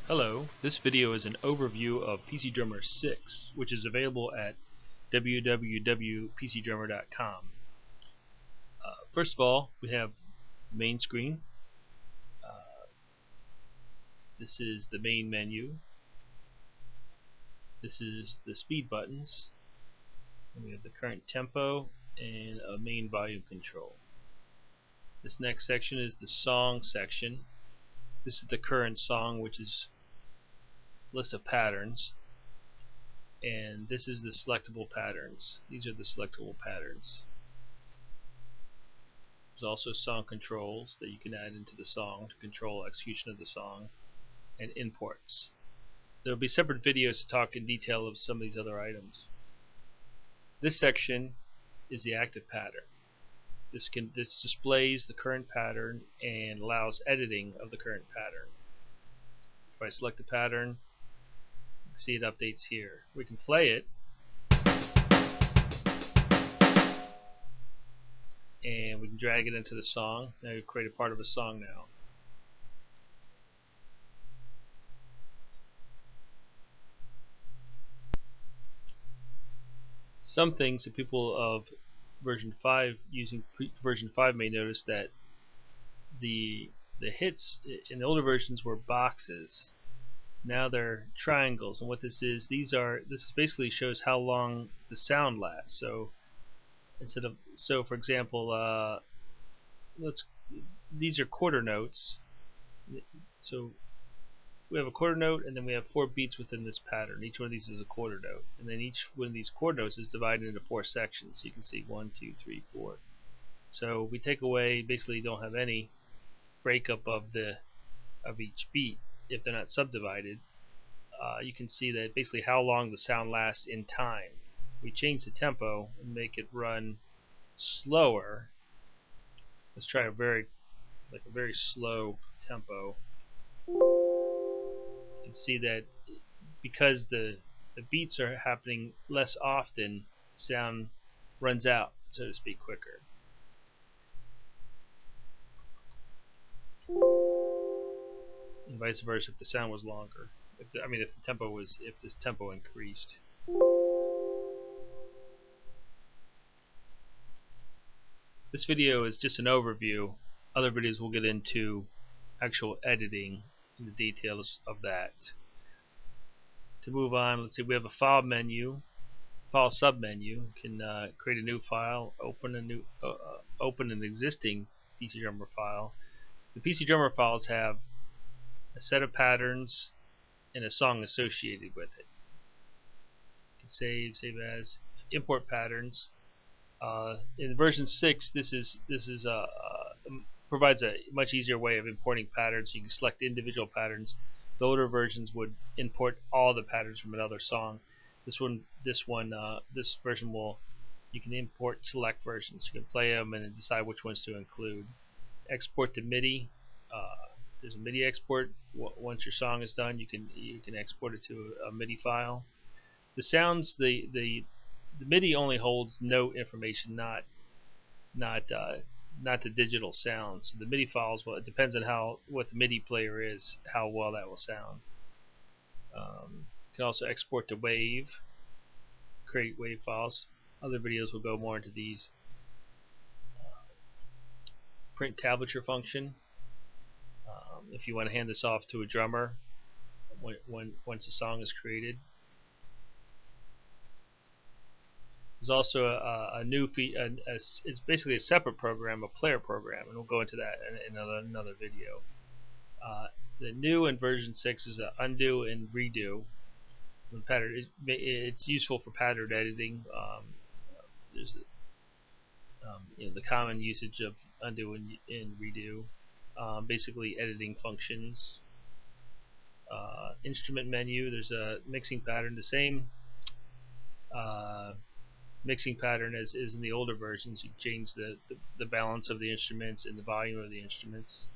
Hello, this video is an overview of PC Drummer 6, which is available at www.pcdrummer.com. First of all, we have the main screen. This is the main menu. This is the speed buttons. And we have the current tempo and a main volume control. This next section is the song section. This is the current song, which is list of patterns, and this is the selectable patterns. These are the selectable patterns. There's also song controls that you can add into the song to control execution of the song, and imports. There will be separate videos to talk in detail of some of these other items. This section is the active pattern. This displays the current pattern and allows editing of the current pattern. If I select the pattern, see it updates here. We can play it, and we can drag it into the song. Now we've created part of a song now. Some things that people of version 5 using version 5 may notice that the hits in the older versions were boxes. Now they're triangles, and what this is, this basically shows how long the sound lasts. So for example, these are quarter notes. So we have a quarter note, and then we have 4 beats within this pattern. Each one of these is a quarter note, and then each one of these quarter notes is divided into 4 sections. You can see 1, 2, 3, 4. So we take away, basically don't have any breakup of each beat if they're not subdivided. You can see that basically how long the sound lasts in time. We change the tempo and make it run slower. Let's try a very slow tempo. You can see that because the beats are happening less often, sound runs out, so to speak, quicker. And vice versa if the sound was longer. If this tempo increased. This video is just an overview. Other videos will get into actual editing and the details of that. To move on, let's see, we have a file menu, file submenu. You can create a new file, open an existing PC Drummer file. The PC Drummer files have a set of patterns and a song associated with it. You can save as, import patterns. In version 6, this provides a much easier way of importing patterns. You can select individual patterns. The older versions would import all the patterns from another song. This version you can import select versions. You can play them and then decide which ones to include. Export to MIDI. There's a MIDI export. Once your song is done, you can export it to a MIDI file. The sounds, the MIDI only holds note information, not the digital sound. So the MIDI files, well, it depends on what the MIDI player is, how well that will sound. You can also export to WAV, create WAV files. Other videos will go more into these. Print tablature function. If you want to hand this off to a drummer once the song is created. There's also a new it's basically a separate program, a player program, and we'll go into that in another video. The new in version 6 is a undo and redo. It's useful for pattern editing. There's the common usage of undo and redo. Basically editing functions. Instrument menu, there's a mixing pattern, the same mixing pattern as is in the older versions. You change the balance of the instruments and the volume of the instruments.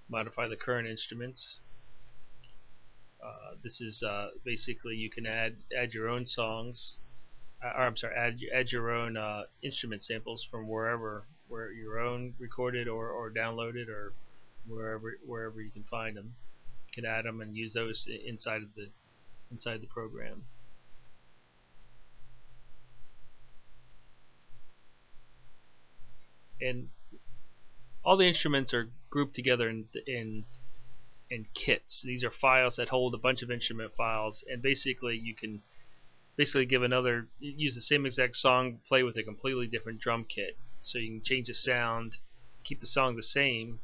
Modify the current instruments. This is basically you can add your own songs. Add your own instrument samples from wherever where your own recorded or downloaded, or wherever you can find them. You can add them and use those inside the program. And all the instruments are grouped together in kits. These are files that hold a bunch of instrument files, and basically you can use the same exact song, play with a completely different drum kit. So you can change the sound, keep the song the same,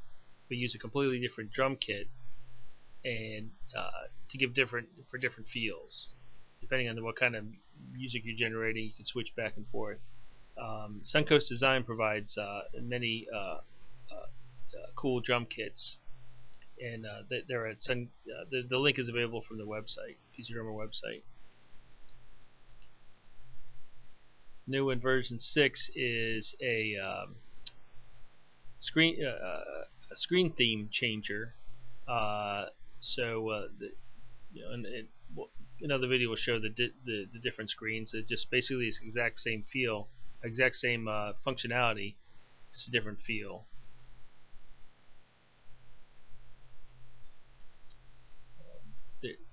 but use a completely different drum kit, and to give different feels. Depending on what kind of music you're generating, you can switch back and forth. Suncoast Design provides many cool drum kits, and they're at the link is available from the website, PC Drummer website. New in version 6 is a screen theme changer. Another video will show the different screens. It just basically is exact same feel, exact same functionality, just a different feel.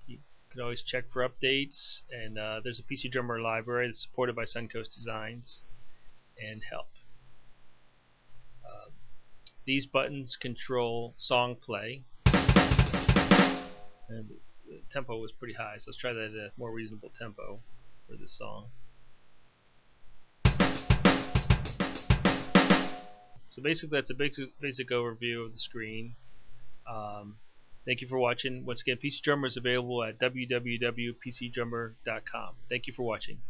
You can always check for updates, and there's a PC Drummer library that's supported by Suncoast Designs and help. These buttons control song play, and the tempo was pretty high, so let's try that at a more reasonable tempo for this song. So basically that's a basic overview of the screen. Thank you for watching. Once again, PC Drummer is available at www.pcdrummer.com. Thank you for watching.